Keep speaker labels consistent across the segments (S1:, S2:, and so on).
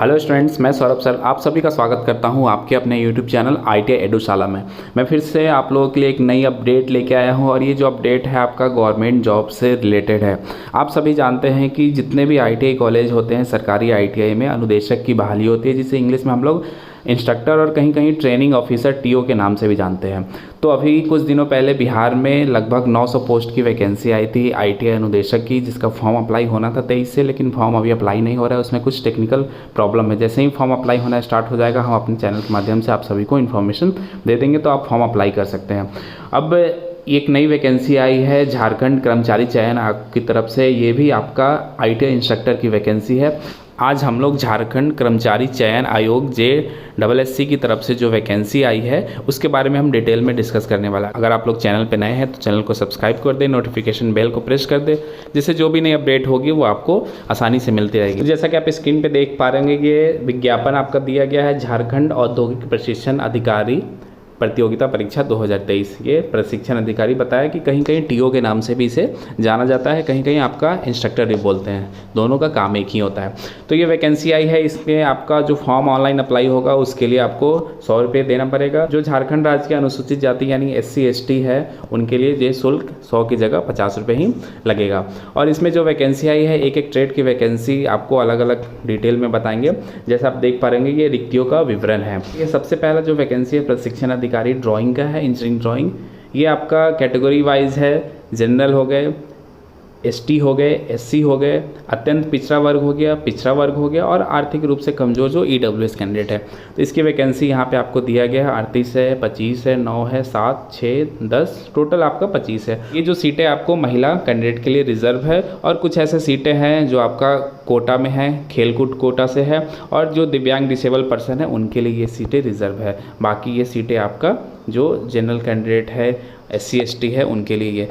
S1: Hello students, मैं Saurabh sir आप सभी का स्वागत करता हूं आपके अपने यूट्यूब चैनल ITI एडुशाला में। मैं फिर से आप लोगों के लिए एक नई अपडेट लेके आया हूं और ये जो अपडेट है आपका गवर्नमेंट जॉब से रिलेटेड है। आप सभी जानते हैं कि जितने भी ITI कॉलेज होते हैं सरकारी ITI में अनुदेशक की बहाली होती है, जिसे इंग्लिश में हम लोग इंस्ट्रक्टर और कहीं कहीं ट्रेनिंग ऑफिसर TO के नाम से भी जानते हैं। तो अभी कुछ दिनों पहले बिहार में लगभग 900 पोस्ट की वैकेंसी आई थी ITI अनुदेशक की, जिसका फॉर्म अप्लाई होना था 23 से, लेकिन फॉर्म अभी अप्लाई नहीं हो रहा है। उसमें कुछ टेक्निकल प्रॉब्लम है। जैसे ही फॉर्म अप्लाई होना स्टार्ट हो जाएगा हम अपने चैनल के माध्यम से आप सभी को इन्फॉर्मेशन दे देंगे, तो आप फॉर्म अप्लाई कर सकते हैं। अब एक नई वैकेंसी आई है झारखंड कर्मचारी चयन आयोग की तरफ से, ये भी आपका ITI इंस्ट्रक्टर की वैकेंसी है। आज हम लोग झारखंड कर्मचारी चयन आयोग JSSC की तरफ से जो वैकेंसी आई है उसके बारे में हम डिटेल में डिस्कस करने वाला है। अगर आप लोग चैनल पे नए हैं तो चैनल को सब्सक्राइब कर दें, नोटिफिकेशन बेल को प्रेस कर दें, जिससे जो भी नई अपडेट होगी वो आपको आसानी से मिलती रहेगी। तो जैसा कि आप स्क्रीन पे देख पा रहे हैं, ये विज्ञापन आपका दिया गया है झारखंड औद्योगिक प्रशिक्षण अधिकारी प्रतियोगिता परीक्षा 2023। ये प्रशिक्षण अधिकारी बताया कि कहीं कहीं TO के नाम से भी इसे जाना जाता है, कहीं कहीं आपका इंस्ट्रक्टर भी बोलते हैं, दोनों का काम एक ही होता है। तो ये वैकेंसी आई है, इसमें आपका जो फॉर्म ऑनलाइन अप्लाई होगा उसके लिए आपको 100 रुपये देना पड़ेगा। जो झारखंड राज्य के अनुसूचित जाति यानी SC ST है उनके लिए ये शुल्क 100 की जगह 50 रुपये ही लगेगा। और इसमें जो वैकेंसी आई है एक एक ट्रेड की वैकेंसी आपको अलग अलग डिटेल में बताएंगे। जैसा आप देख पा रहे हैं ये रिक्तियों का विवरण है। ये सबसे पहला जो वैकेंसी है प्रशिक्षण अधिकारी ड्राइंग का है, इंजीनियरिंग ड्राइंग। ये आपका कैटेगरी वाइज है, जनरल हो गए, ST हो गए, SC हो गए, अत्यंत पिछड़ा वर्ग हो गया, पिछड़ा वर्ग हो गया और आर्थिक रूप से कमज़ोर जो EWS कैंडिडेट है। तो इसकी वैकेंसी यहाँ पे आपको दिया गया है 38 है, 25 है, 9 है, 7, 6, 10, टोटल आपका 25 है। ये जो सीटें आपको महिला कैंडिडेट के लिए रिजर्व है और कुछ ऐसे सीटें हैं जो आपका कोटा में है, खेलकूद कोटा से है, और जो दिव्यांग डिसेबल पर्सन है उनके लिए ये सीटें रिजर्व है। बाकी ये सीटें आपका जो जनरल कैंडिडेट है, SC ST है, उनके लिए ये।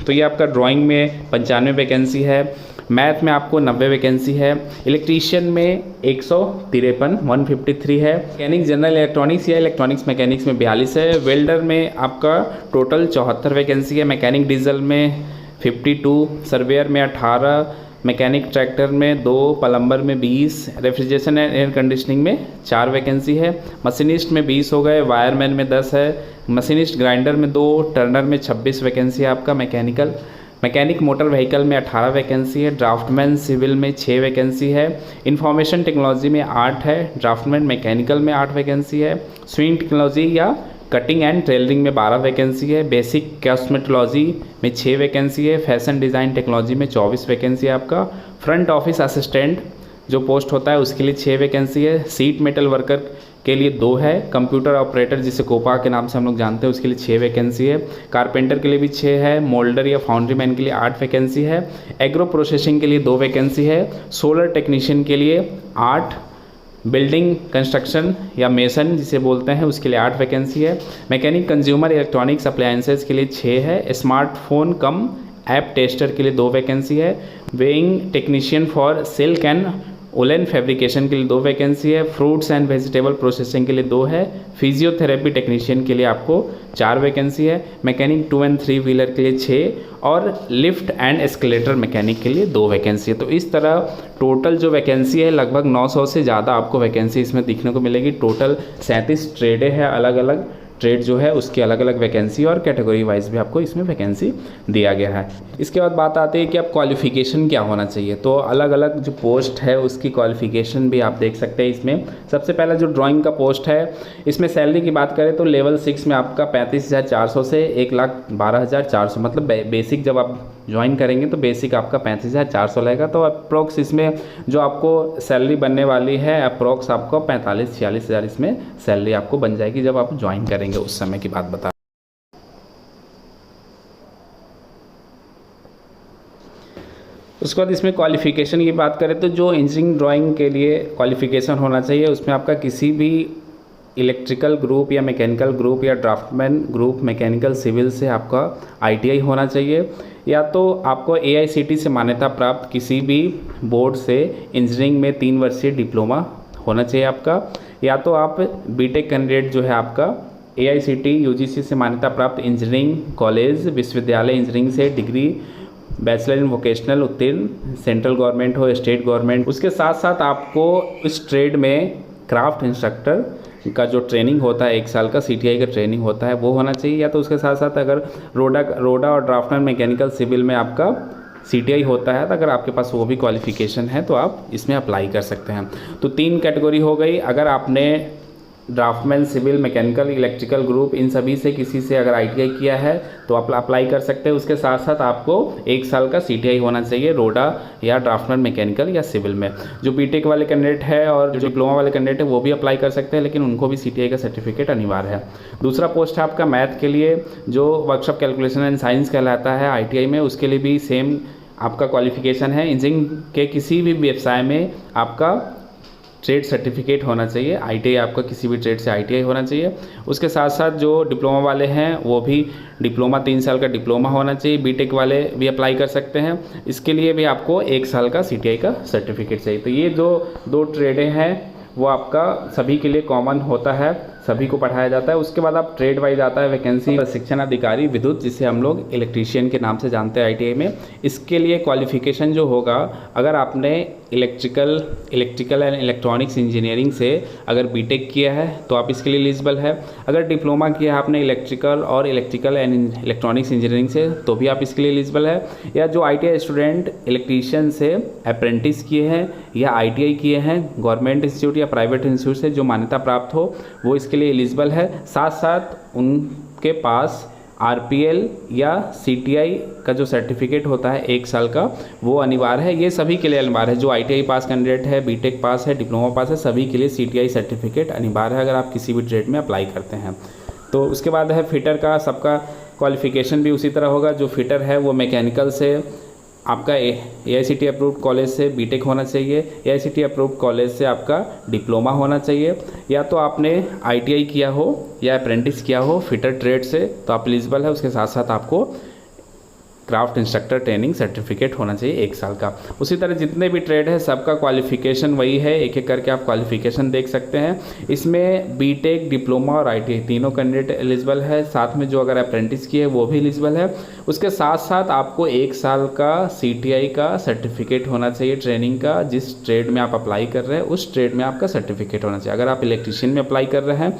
S1: तो ये आपका ड्राइंग में 95 वैकेंसी है, मैथ में आपको 90 वैकेंसी है, इलेक्ट्रीशियन में 153 है, मैकेनिक जनरल इलेक्ट्रॉनिक्स या इलेक्ट्रॉनिक्स मैकेनिक्स में 42 है, वेल्डर में आपका टोटल 74 वैकेंसी है, मैकेनिक डीजल में 52, सर्वेयर में 18, मैकेनिक ट्रैक्टर में 2, प्लम्बर में 20, रेफ्रिजरेशन एंड एयर कंडीशनिंग में 4 वैकेंसी है, मशीनिस्ट में 20 हो गए, वायरमैन में 10 है, मशीनिस्ट ग्राइंडर में 2, टर्नर में 26 वैकेंसी है आपका, मैकेनिक मोटर व्हीकल में 18 वैकेंसी है, ड्राफ्टमैन सिविल में 6 वैकेंसी है, इंफॉर्मेशन टेक्नोलॉजी में 8 है, ड्राफ्टमैन मैकेनिकल में 8 वैकेंसी है, स्विंग टेक्नोलॉजी या कटिंग एंड टेलरिंग में 12 वैकेंसी है, बेसिक कॉस्मेटोलॉजी में 6 वैकेंसी है, फैशन डिज़ाइन टेक्नोलॉजी में 24 वैकेंसी है आपका, फ्रंट ऑफिस असिस्टेंट जो पोस्ट होता है उसके लिए 6 वैकेंसी है, सीट मेटल वर्कर के लिए 2 है, कंप्यूटर ऑपरेटर जिसे कोपा के नाम से हम लोग जानते हैं उसके लिए 6 वैकेंसी है, कारपेंटर के लिए भी 6 है, मोल्डर या फाउंड्री मैन के लिए 8 वैकेंसी है, एग्रो प्रोसेसिंग के लिए 2 वैकेंसी है, सोलर टेक्नीशियन के लिए 8, बिल्डिंग कंस्ट्रक्शन या मेसन जिसे बोलते हैं उसके लिए 8 वैकेंसी है, मैकेनिक कंज्यूमर इलेक्ट्रॉनिक्स अप्लायंसेज के लिए 6 है, स्मार्टफोन कम ऐप टेस्टर के लिए 2 वैकेंसी है, weighing technician for silk and woollen fabrication के लिए 2 वैकेंसी है, फ्रूट्स एंड वेजिटेबल प्रोसेसिंग के लिए 2 है, फिजियोथेरेपी टेक्नीशियन के लिए आपको 4 वैकेंसी है, मैकेनिक 2 एंड 3 व्हीलर के लिए 6 और लिफ्ट एंड एस्केलेटर मैकेनिक के लिए 2 वैकेंसी है। तो इस तरह टोटल जो वैकेंसी है लगभग 900 से ज़्यादा आपको वैकेंसी इसमें दिखने को मिलेगी। टोटल 37 ट्रेडें हैं, अलग अलग ट्रेड जो है उसकी अलग अलग वैकेंसी और कैटेगरी वाइज भी आपको इसमें वैकेंसी दिया गया है। इसके बाद बात आती है कि आप क्वालिफ़िकेशन क्या होना चाहिए। तो अलग अलग जो पोस्ट है उसकी क्वालिफ़िकेशन भी आप देख सकते हैं इसमें। सबसे पहला जो ड्राइंग का पोस्ट है इसमें सैलरी की बात करें तो लेवल 6 में आपका 35,400 से 1,12,400, मतलब बेसिक जब आप ज्वाइन करेंगे तो बेसिक आपका 35,400 लगेगा। तो अप्रोक्स इसमें जो आपको सैलरी बनने वाली है अप्रोक्स आपको 45-46 हज़ार इसमें सैलरी आपको बन जाएगी जब आप ज्वाइन करेंगे, उस समय की बात बता। उसके बाद इसमें क्वालिफ़िकेशन की बात करें तो जो इंजीनियरिंग ड्राइंग के लिए क्वालिफ़िकेशन होना चाहिए उसमें आपका किसी भी इलेक्ट्रिकल ग्रुप या मैकेनिकल ग्रुप या ड्राफ्टमैन ग्रुप मैकेनिकल सिविल से आपका ITI होना चाहिए, या तो आपको AICTE से मान्यता प्राप्त किसी भी बोर्ड से इंजीनियरिंग में 3 वर्षीय डिप्लोमा होना चाहिए आपका, या तो आप BTech कैंडिडेट जो है आपका AICTE UGC से मान्यता प्राप्त इंजीनियरिंग कॉलेज विश्वविद्यालय इंजीनियरिंग से डिग्री बैचलर इन वोकेशनल उत्तीर्ण, सेंट्रल गवर्नमेंट हो, स्टेट गवर्नमेंट। उसके साथ साथ आपको इस ट्रेड में क्राफ्ट इंस्ट्रक्टर का जो ट्रेनिंग होता है 1 साल का CTI का ट्रेनिंग होता है वो होना चाहिए, या तो उसके साथ साथ अगर रोडा और ड्राफ्टमैन मैकेनिकल सिविल में आपका CTI होता है तो अगर आपके पास वो भी क्वालिफिकेशन है तो आप इसमें अप्लाई कर सकते हैं। तो 3 कैटेगरी हो गई। अगर आपने draftsman, civil, mechanical, electrical group इन सभी से किसी से अगर ITI किया है तो आप अप्लाई कर सकते हैं। उसके साथ साथ आपको 1 साल का CTI होना चाहिए रोडा या ड्राफ्टमैन मैकेनिकल या सिविल में। जो बीटेक वाले कैंडिडेट है और जो डिप्लोमा वाले कैंडिडेट है वो भी अप्लाई कर सकते हैं, लेकिन उनको भी CTI का सर्टिफिकेट अनिवार्य है। दूसरा पोस्ट है आपका मैथ के लिए, जो वर्कशॉप कैलकुलेशन एंड साइंस कहलाता है ITI में, उसके लिए भी सेम आपका क्वालिफिकेशन है। इंजीनियरिंग के किसी भी व्यवसाय में आपका ट्रेड सर्टिफिकेट होना चाहिए। ITI आपका किसी भी ट्रेड से ITI होना चाहिए। उसके साथ साथ जो डिप्लोमा वाले हैं वो भी डिप्लोमा 3 साल का डिप्लोमा होना चाहिए। बीटेक वाले भी अप्लाई कर सकते हैं। इसके लिए भी आपको 1 साल का CTI का सर्टिफिकेट चाहिए। तो ये जो 2 ट्रेडें हैं वो आपका सभी के लिए कॉमन होता है, सभी को पढ़ाया जाता है। उसके बाद आप ट्रेड वाइज आता है वैकेंसी प्रशिक्षण अधिकारी विद्युत, जिसे हम लोग इलेक्ट्रीशियन के नाम से जानते हैं ITI में। इसके लिए क्वालिफिकेशन जो होगा, अगर आपने इलेक्ट्रिकल एंड इलेक्ट्रॉनिक्स इंजीनियरिंग से अगर बीटेक किया है तो आप इसके लिए एलिजिबल है। अगर डिप्लोमा किया है आपने इलेक्ट्रिकल एंड इलेक्ट्रॉनिक्स इंजीनियरिंग से तो भी आप इसके लिए एलिजिबल है। या जो ITI स्टूडेंट इलेक्ट्रीशियन से अप्रेंटिस किए हैं या ITI किए हैं गवर्नमेंट इंस्टीट्यूट या प्राइवेट इंस्टीट्यूट से जो मान्यता प्राप्त हो वो इसके लिए एलिजिबल है। साथ साथ उनके पास RPL या CTI का जो सर्टिफिकेट होता है 1 साल का वो अनिवार्य है। ये सभी के लिए अनिवार्य है। जो ITI पास कैंडिडेट है, बीटेक पास है, डिप्लोमा पास है, सभी के लिए CTI सर्टिफिकेट अनिवार्य है अगर आप किसी भी ट्रेड में अप्लाई करते हैं। तो उसके बाद है फिटर का, सबका क्वालिफिकेशन भी उसी तरह होगा। जो फिटर है वो मैकेनिकल से आपका AICTE अप्रूव्ड कॉलेज से बीटेक होना चाहिए, AICTE अप्रूव्ड कॉलेज से आपका डिप्लोमा होना चाहिए, या तो आपने ITI किया हो या अप्रेंटिस किया हो फिटर ट्रेड से तो आप एलिजिबल है। उसके साथ साथ आपको क्राफ्ट इंस्ट्रक्टर ट्रेनिंग सर्टिफिकेट होना चाहिए 1 साल का। उसी तरह जितने भी ट्रेड है सबका क्वालिफिकेशन वही है, एक एक करके आप क्वालिफिकेशन देख सकते हैं। इसमें बीटेक, डिप्लोमा और ITI तीनों कैंडिडेट एलिजिबल है। साथ में जो अगर अप्रेंटिस किए वो भी एलिजिबल है। उसके साथ साथ आपको 1 साल का CTI का सर्टिफिकेट होना चाहिए ट्रेनिंग का। जिस ट्रेड में आप अप्लाई कर रहे हैं उस ट्रेड में आपका सर्टिफिकेट होना चाहिए। अगर आप इलेक्ट्रीशियन में अप्लाई कर रहे हैं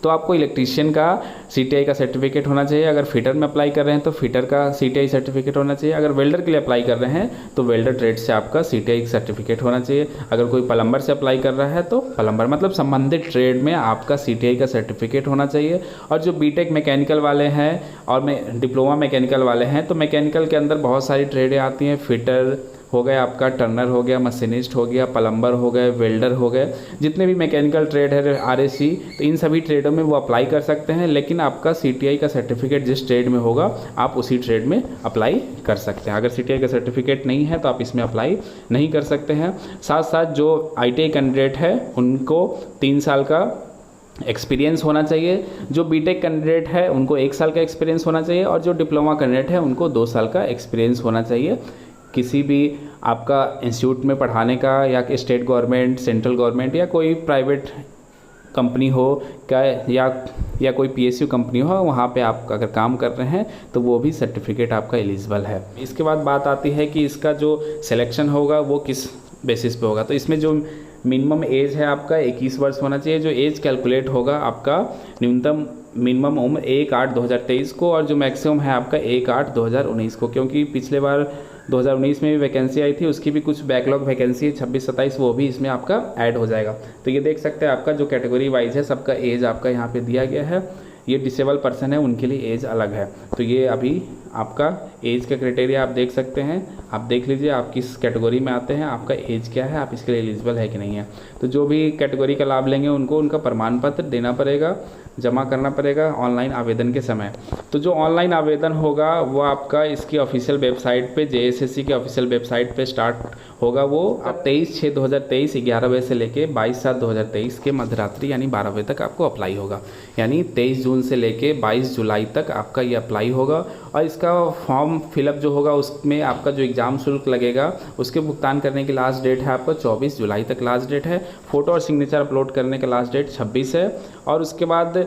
S1: तो आपको इलेक्ट्रीशियन का CTI का सर्टिफिकेट होना चाहिए। अगर फिटर में अप्लाई कर रहे हैं तो फिटर का CTI सर्टिफिकेट होना चाहिए। अगर वेल्डर के लिए अप्लाई कर रहे हैं तो वेल्डर ट्रेड से आपका CTI सर्टिफिकेट होना चाहिए। अगर कोई प्लम्बर से अप्लाई कर रहा है तो प्लम्बर, मतलब संबंधित ट्रेड में आपका CTI का सर्टिफिकेट होना चाहिए। और जो बीटेक मैकेनिकल वाले हैं और डिप्लोमा मैकेनिकल वाले हैं तो मैकेनिकल के अंदर बहुत सारी ट्रेडें आती हैं। फिटर हो गया आपका, टर्नर हो गया, मशीनिस्ट हो गया, प्लम्बर हो गए, वेल्डर हो गए, जितने भी मैकेनिकल ट्रेड है RAC, तो इन सभी ट्रेडों में वो अप्लाई कर सकते हैं। लेकिन आपका CTI का सर्टिफिकेट जिस ट्रेड में होगा आप उसी ट्रेड में अप्लाई कर सकते हैं। अगर CTI का सर्टिफिकेट नहीं है तो आप इसमें अप्लाई नहीं कर सकते हैं। साथ साथ जो ITI कैंडिडेट है उनको 3 साल का एक्सपीरियंस होना चाहिए। जो बीटेक कैंडिडेट है उनको 1 साल का एक्सपीरियंस होना चाहिए और जो डिप्लोमा कैंडिडेट है उनको 2 साल का एक्सपीरियंस होना चाहिए किसी भी आपका इंस्टीट्यूट में पढ़ाने का, या स्टेट गवर्नमेंट, सेंट्रल गवर्नमेंट या कोई प्राइवेट कंपनी हो क्या, या कोई PSU कंपनी हो, वहाँ पे आप अगर काम कर रहे हैं तो वो भी सर्टिफिकेट आपका एलिजिबल है। इसके बाद बात आती है कि इसका जो सिलेक्शन होगा वो किस बेसिस पे होगा। तो इसमें जो मिनिमम एज है आपका 21 वर्ष होना चाहिए। जो एज कैलकुलेट होगा आपका न्यूनतम मिनिमम उम्र 1/8/2023 को और जो मैक्सिमम है आपका 1/8/2019 को, क्योंकि पिछले बार 2019 में भी वैकेंसी आई थी, उसकी भी कुछ बैकलॉग वैकेंसी है 26-27, वो भी इसमें आपका ऐड हो जाएगा। तो ये देख सकते हैं आपका जो कैटेगरी वाइज है सबका एज आपका यहाँ पे दिया गया है। ये डिसेबल पर्सन है उनके लिए एज अलग है। तो ये अभी आपका एज का क्राइटेरिया आप देख सकते हैं। आप देख लीजिए आप किस कैटेगरी में आते हैं, आपका एज क्या है, आप इसके लिए एलिजिबल है कि नहीं है। तो जो भी कैटेगरी का लाभ लेंगे उनको उनका प्रमाण पत्र देना पड़ेगा, जमा करना पड़ेगा ऑनलाइन आवेदन के समय। तो जो ऑनलाइन आवेदन होगा वो आपका इसकी ऑफिशियल वेबसाइट पे, JSSC की ऑफिशियल वेबसाइट पे स्टार्ट होगा। वो आप 23/6/2023 11 बजे से लेके 22/7/2023 के मध्यरात्रि यानी 12 बजे तक आपको अप्लाई होगा। यानी 23 जून से लेके 22 जुलाई तक आपका ये अप्लाई होगा। और इसका फॉर्म फिलअप जो होगा उसमें आपका जो एग्ज़ाम शुल्क लगेगा उसके भुगतान करने की लास्ट डेट है आपका 24 जुलाई तक लास्ट डेट है। फ़ोटो और सिग्नेचर अपलोड करने का लास्ट डेट 26 है। और उसके बाद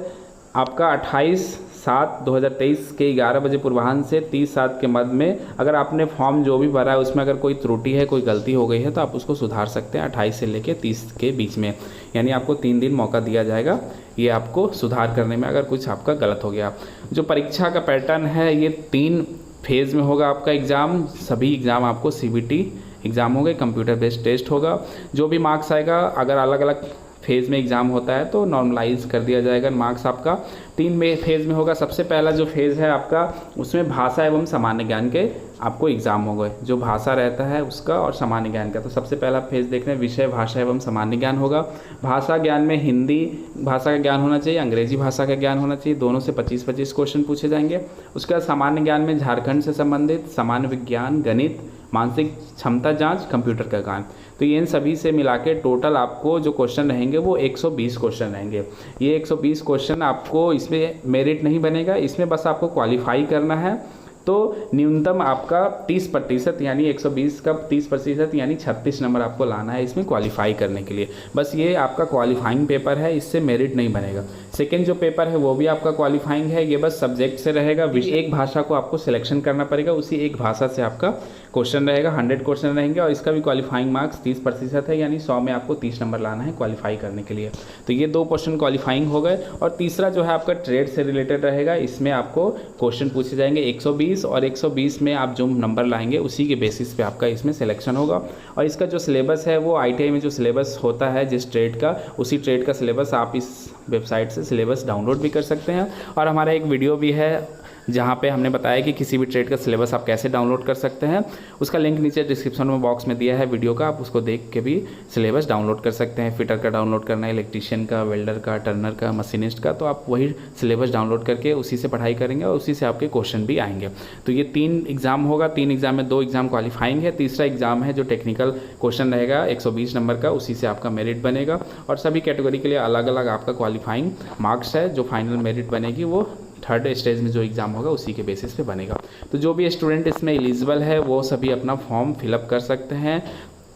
S1: आपका 28 7/2023 के 11 बजे पूर्वाह्न से 30/7 के मध्य में अगर आपने फॉर्म जो भी भरा है उसमें अगर कोई त्रुटि है, कोई गलती हो गई है तो आप उसको सुधार सकते हैं 28 से लेकर 30 के बीच में। यानी आपको 3 दिन मौका दिया जाएगा ये आपको सुधार करने में अगर कुछ आपका गलत हो गया। जो परीक्षा का पैटर्न है ये 3 फेज़ में होगा आपका एग्ज़ाम। सभी एग्ज़ाम आपको CBT एग्ज़ाम होंगे, कंप्यूटर बेस्ड टेस्ट होगा। जो भी मार्क्स आएगा अगर अलग अलग फेज़ में एग्ज़ाम होता है तो नॉर्मलाइज कर दिया जाएगा। मार्क्स आपका 3 फेज़ में होगा। सबसे पहला जो फेज़ है आपका उसमें भाषा एवं सामान्य ज्ञान के आपको एग्ज़ाम होगा, जो भाषा रहता है उसका और सामान्य ज्ञान का। तो सबसे पहला फेज़ देख रहे हैं विषय भाषा एवं सामान्य ज्ञान होगा। भाषा ज्ञान में हिंदी भाषा का ज्ञान होना चाहिए, अंग्रेजी भाषा का ज्ञान होना चाहिए। दोनों से 25-25 क्वेश्चन पूछे जाएंगे। उसके बाद सामान्य ज्ञान में झारखंड से संबंधित, सामान्य विज्ञान, गणित, मानसिक क्षमता जांच, कंप्यूटर का ज्ञान। तो ये इन सभी से मिला के टोटल आपको जो क्वेश्चन रहेंगे वो 120 क्वेश्चन रहेंगे। ये 120 क्वेश्चन आपको इसमें मेरिट नहीं बनेगा, इसमें बस आपको क्वालिफाई करना है। तो न्यूनतम आपका 30% यानी 120 का 30% यानी 36 नंबर आपको लाना है इसमें क्वालिफाई करने के लिए। बस ये आपका क्वालिफाइंग पेपर है, इससे मेरिट नहीं बनेगा। सेकेंड जो पेपर है वो भी आपका क्वालिफाइंग है, ये बस सब्जेक्ट से रहेगा। एक भाषा को आपको सिलेक्शन करना पड़ेगा, उसी एक भाषा से आपका क्वेश्चन रहेगा। 100 क्वेश्चन रहेंगे और इसका भी क्वालिफाइंग मार्क्स 30% है, यानी 100 में आपको 30 नंबर लाना है क्वालिफाई करने के लिए। तो ये 2 क्वेश्चन क्वालिफाइंग हो गए। और तीसरा जो है आपका ट्रेड से रिलेटेड रहेगा, इसमें आपको क्वेश्चन पूछे जाएंगे 120 और 120 में आप जो नंबर लाएंगे उसी के बेसिस पे आपका इसमें सिलेक्शन होगा। और इसका जो सिलेबस है वो ITI में जो सिलेबस होता है जिस ट्रेड का, उसी ट्रेड का सिलेबस आप इस वेबसाइट से सिलेबस डाउनलोड भी कर सकते हैं। और हमारा एक वीडियो भी है जहाँ पे हमने बताया कि किसी भी ट्रेड का सिलेबस आप कैसे डाउनलोड कर सकते हैं। उसका लिंक नीचे डिस्क्रिप्शन में बॉक्स में दिया है वीडियो का, आप उसको देख के भी सिलेबस डाउनलोड कर सकते हैं। फिटर का डाउनलोड करना है, इलेक्ट्रीशियन का, वेल्डर का, टर्नर का, मशीनिस्ट का, तो आप वही सिलेबस डाउनलोड करके उसी से पढ़ाई करेंगे और उसी से आपके क्वेश्चन भी आएंगे। तो ये 3 एग्जाम होगा। 3 एग्जाम में 2 एग्जाम क्वालिफाइंग है, तीसरा एग्जाम है जो टेक्निकल क्वेश्चन रहेगा 120 नंबर का, उसी से आपका मेरिट बनेगा। और सभी कैटेगरी के लिए अलग अलग आपका क्वालिफाइंग मार्क्स है, जो फाइनल मेरिट बनेगी वो 3rd स्टेज में जो एग्ज़ाम होगा उसी के बेसिस पे बनेगा। तो जो भी स्टूडेंट इसमें एलिजिबल है वो सभी अपना फॉर्म फिलअप कर सकते हैं।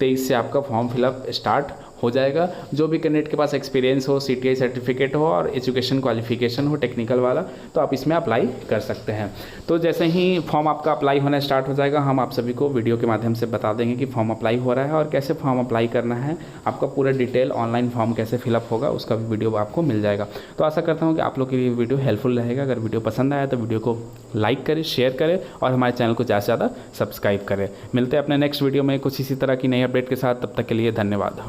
S1: 23 से आपका फॉर्म फिलअप स्टार्ट हो जाएगा। जो भी कैंडिडेट के पास एक्सपीरियंस हो, CTI सर्टिफिकेट हो और एजुकेशन क्वालिफिकेशन हो टेक्निकल वाला, तो आप इसमें अप्लाई कर सकते हैं। तो जैसे ही फॉर्म आपका अप्लाई होना स्टार्ट हो जाएगा, हम आप सभी को वीडियो के माध्यम से बता देंगे कि फॉर्म अप्लाई हो रहा है और कैसे फॉर्म अप्लाई करना है। आपका पूरा डिटेल ऑनलाइन फॉर्म कैसे फिलअप होगा उसका भी वीडियो आपको मिल जाएगा। तो आशा करता हूँ कि आप लोग के लिए वीडियो हेल्पफुल रहेगा। अगर वीडियो पसंद आया तो वीडियो को लाइक करें, शेयर करें और हमारे चैनल को ज़्यादा से ज़्यादा सब्सक्राइब करें। मिलते हैं अपने नेक्स्ट वीडियो में कुछ इसी तरह की नई अपडेट के साथ। तब तक के लिए धन्यवाद।